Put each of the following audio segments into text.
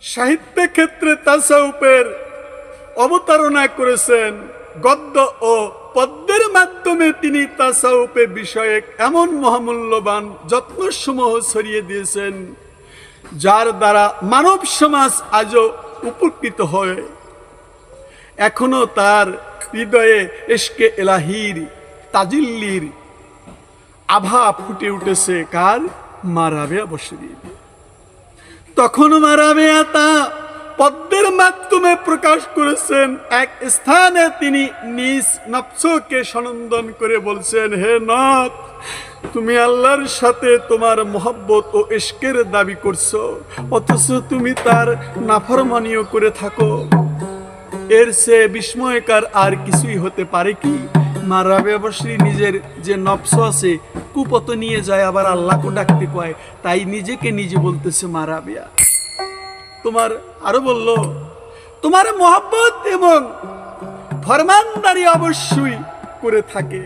সাহিত্য ক্ষেত্রে তাসাউফের অবতারণা করেছেন। গদ্য ও পদ্যের মাধ্যমে তিনি তাসাউফে বিষয়ে এমন মহামূল্যবান যত্নসমূহ ছড়িয়ে দিয়েছেন, যার দ্বারা মানব সমাজ আজও উপকৃত হয়। এখনো তার হৃদয়ে ইশকে এলাহির তাজিল্লির আভা ফুটে উঠেছে। কার? মা রাবেয়া বশরীর। তখন মা রাবেয়া তা পদ্মের মাধ্যমে প্রকাশ করেছেন। এক স্থানে তিনি নিজ নফসকে সনন্দন করে বলছেন, হে নফস, তুমি আল্লাহর সাথে তোমার মোহব্বত ও ইশকের দাবি করছো, অথচ তুমি তার নাফরমানিও করে থাকো। এর চেয়ে বিস্ময়কর আর কিছুই হতে পারে কি? মা রাবেয়া বশরী নিজের যে নফস আছে কুপত নিয়ে যায়, আবার আল্লাহকে ডাকতে কয়, তাই নিজেকে নিজে বলতেছে মা রাবেয়া। তোমার আরো বলল, তোমার মোহব্বত এবং ফরমানদারি অবশ্যই করে থাকে।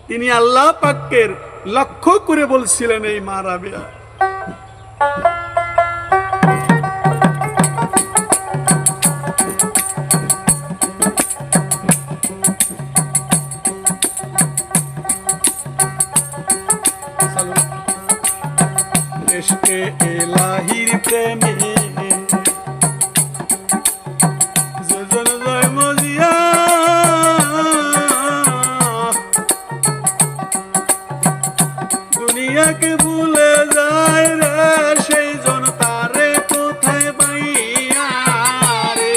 তিনি আল্লাহ পাকের লক্ষ্য করে বলছিলেন এই মা রাবেয়া। ইশকে এলাহির প্রেমে দুনিয়াকে ভুলে যায় রে, সেই জন তারে কোথায় পাইয়া রে।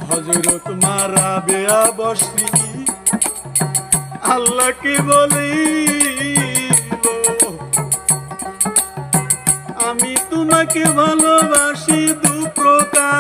হযরত মা রাবেয়া বশরী আল্লাহকে বলিল, আমি তোমাকে ভালোবাসি দু প্রকার।